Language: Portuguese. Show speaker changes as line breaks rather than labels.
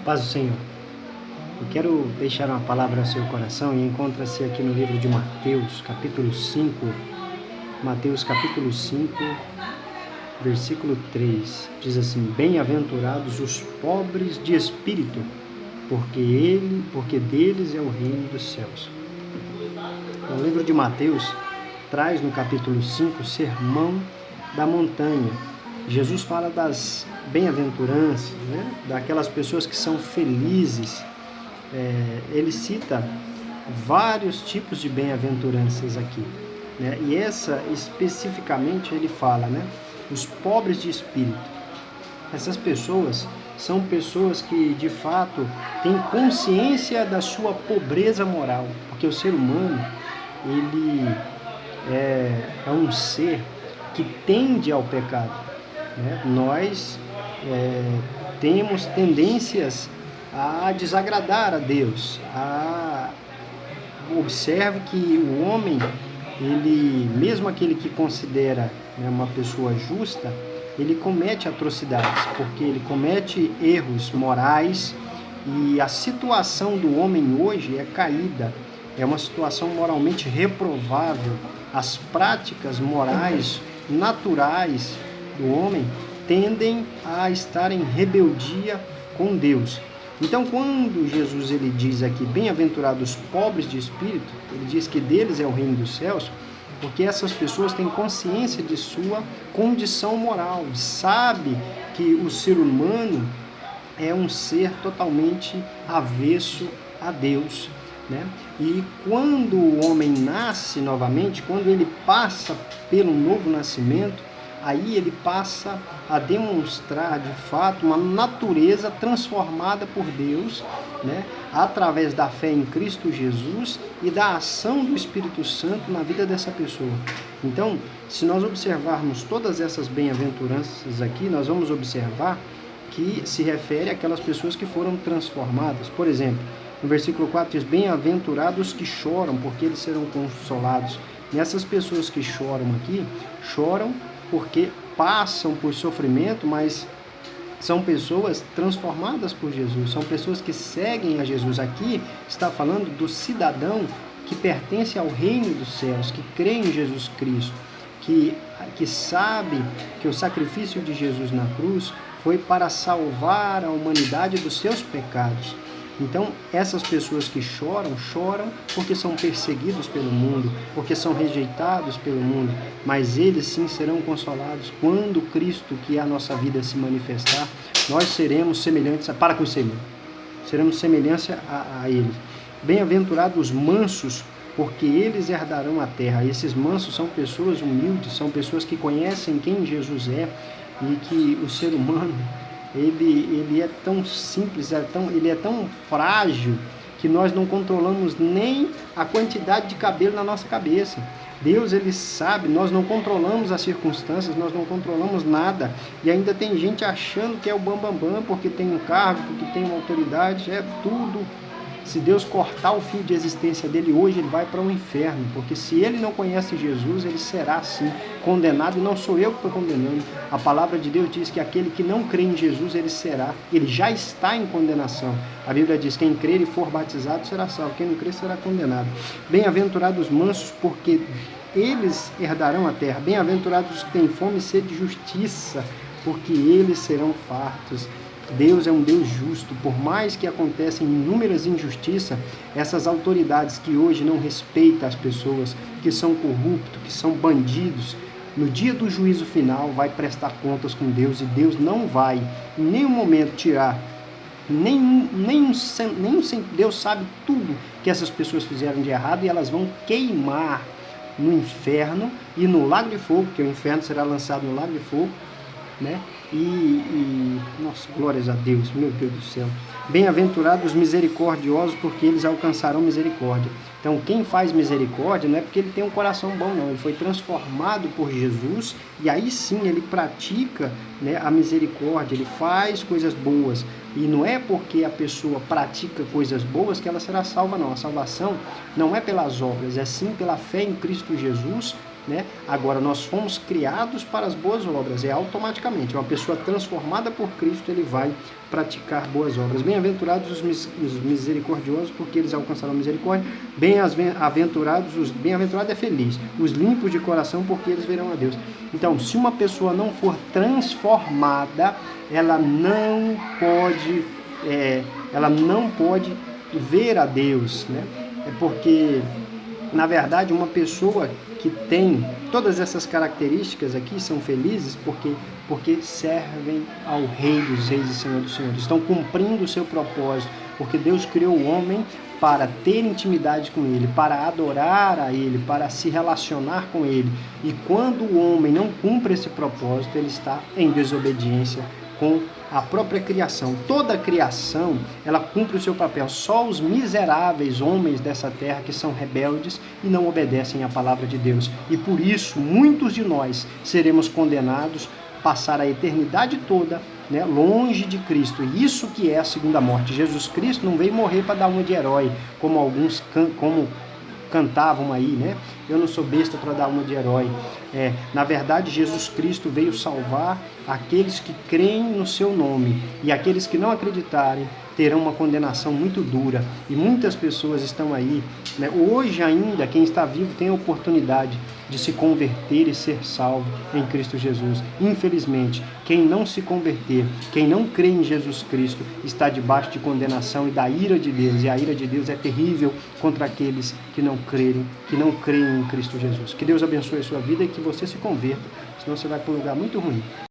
Paz do Senhor. Eu quero deixar uma palavra ao seu coração e encontra-se aqui no livro de Mateus, capítulo 5. Mateus, capítulo 5, versículo 3. Diz assim: Bem-aventurados os pobres de espírito, porque deles é o reino dos céus. O livro de Mateus traz no capítulo 5 o sermão da montanha. Jesus fala das bem-aventuranças, daquelas pessoas que são felizes. Ele cita vários tipos de bem-aventuranças aqui, e essa especificamente ele fala, os pobres de espírito. Essas pessoas são pessoas que de fato têm consciência da sua pobreza moral, porque o ser humano ele é um ser que tende ao pecado. Nós temos tendências a desagradar a Deus. Observe que o homem, ele, mesmo aquele que considera uma pessoa justa, ele comete atrocidades, porque ele comete erros morais, e a situação do homem hoje é caída, é uma situação moralmente reprovável. As práticas morais naturais do homem tendem a estar em rebeldia com Deus. Então, quando Jesus ele diz aqui, bem-aventurados os pobres de espírito, ele diz que deles é o reino dos céus, porque essas pessoas têm consciência de sua condição moral, sabe que o ser humano é um ser totalmente avesso a Deus. E quando o homem nasce novamente, quando ele passa pelo novo nascimento, aí ele passa a demonstrar de fato uma natureza transformada por Deus, através da fé em Cristo Jesus e da ação do Espírito Santo na vida dessa pessoa. Então, se nós observarmos todas essas bem-aventuranças aqui, nós vamos observar que se refere àquelas pessoas que foram transformadas. Por exemplo, no versículo 4 diz: Bem-aventurados que choram, porque eles serão consolados. Nessas pessoas que choram aqui, choram porque passam por sofrimento, mas são pessoas transformadas por Jesus, são pessoas que seguem a Jesus. Aqui está falando do cidadão que pertence ao reino dos céus, que crê em Jesus Cristo, que sabe que o sacrifício de Jesus na cruz foi para salvar a humanidade dos seus pecados. Então, essas pessoas que choram porque são perseguidos pelo mundo, porque são rejeitados pelo mundo, mas eles sim serão consolados quando Cristo, que é a nossa vida, se manifestar. Nós seremos semelhantes seremos semelhantes a Ele. Bem-aventurados os mansos, porque eles herdarão a terra. Esses mansos são pessoas humildes, são pessoas que conhecem quem Jesus é, e que o ser humano ele é tão simples, ele é tão frágil, que nós não controlamos nem a quantidade de cabelo na nossa cabeça. Deus, ele sabe, nós não controlamos as circunstâncias, nós não controlamos nada, e ainda tem gente achando que é o bambambam, porque tem um cargo, porque tem uma autoridade. É tudo. Se Deus cortar o fio de existência dele hoje, ele vai para o inferno, porque se ele não conhece Jesus, ele será assim condenado, e não sou eu que estou condenando. A palavra de Deus diz que aquele que não crê em Jesus, ele já está em condenação. A Bíblia diz: quem crer e for batizado será salvo, quem não crer será condenado. Bem-aventurados os mansos, porque eles herdarão a terra. Bem-aventurados os que têm fome e sede de justiça, porque eles serão fartos. Deus é um Deus justo. Por mais que aconteçam inúmeras injustiças, essas autoridades que hoje não respeitam as pessoas, que são corruptos, que são bandidos, no dia do juízo final vai prestar contas com Deus, e Deus não vai em nenhum momento tirar nenhum centavo. Deus sabe tudo que essas pessoas fizeram de errado, e elas vão queimar no inferno e no lago de fogo, porque o inferno será lançado no lago de fogo, nossa, glórias a Deus, meu Deus do céu. Bem-aventurados os misericordiosos, porque eles alcançarão misericórdia. Então, quem faz misericórdia não é porque ele tem um coração bom, não. Ele foi transformado por Jesus, e aí sim ele pratica a misericórdia, ele faz coisas boas. E não é porque a pessoa pratica coisas boas que ela será salva, não. A salvação não é pelas obras, é sim pela fé em Cristo Jesus, né? Agora, nós fomos criados para as boas obras, automaticamente. Uma pessoa transformada por Cristo, ele vai praticar boas obras. Bem-aventurados os misericordiosos, porque eles alcançarão misericórdia. Bem-aventurado é feliz, os limpos de coração, porque eles verão a Deus. Então, se uma pessoa não for transformada, ela não pode ver a Deus, né? É porque, na verdade, uma pessoa que tem todas essas características aqui são felizes porque servem ao Rei dos Reis e Senhor dos Senhores. Estão cumprindo o seu propósito, porque Deus criou o homem para ter intimidade com Ele, para adorar a Ele, para se relacionar com Ele. E quando o homem não cumpre esse propósito, ele está em desobediência com a própria criação. Toda a criação, ela cumpre o seu papel. Só os miseráveis homens dessa terra que são rebeldes e não obedecem à palavra de Deus. E por isso, muitos de nós seremos condenados a passar a eternidade toda, né, longe de Cristo. E isso que é a segunda morte. Jesus Cristo não veio morrer para dar uma de herói, como alguns cantavam aí, né? Eu não sou besta para dar uma de herói. Na verdade, Jesus Cristo veio salvar aqueles que creem no seu nome, e aqueles que não acreditarem terão uma condenação muito dura. E muitas pessoas estão aí, né? Hoje ainda, quem está vivo tem a oportunidade de se converter e ser salvo em Cristo Jesus. Infelizmente, quem não se converter, quem não crê em Jesus Cristo, está debaixo de condenação e da ira de Deus. E a ira de Deus é terrível contra aqueles que não creem em Cristo Jesus. Que Deus abençoe a sua vida e que você se converta, senão você vai para um lugar muito ruim.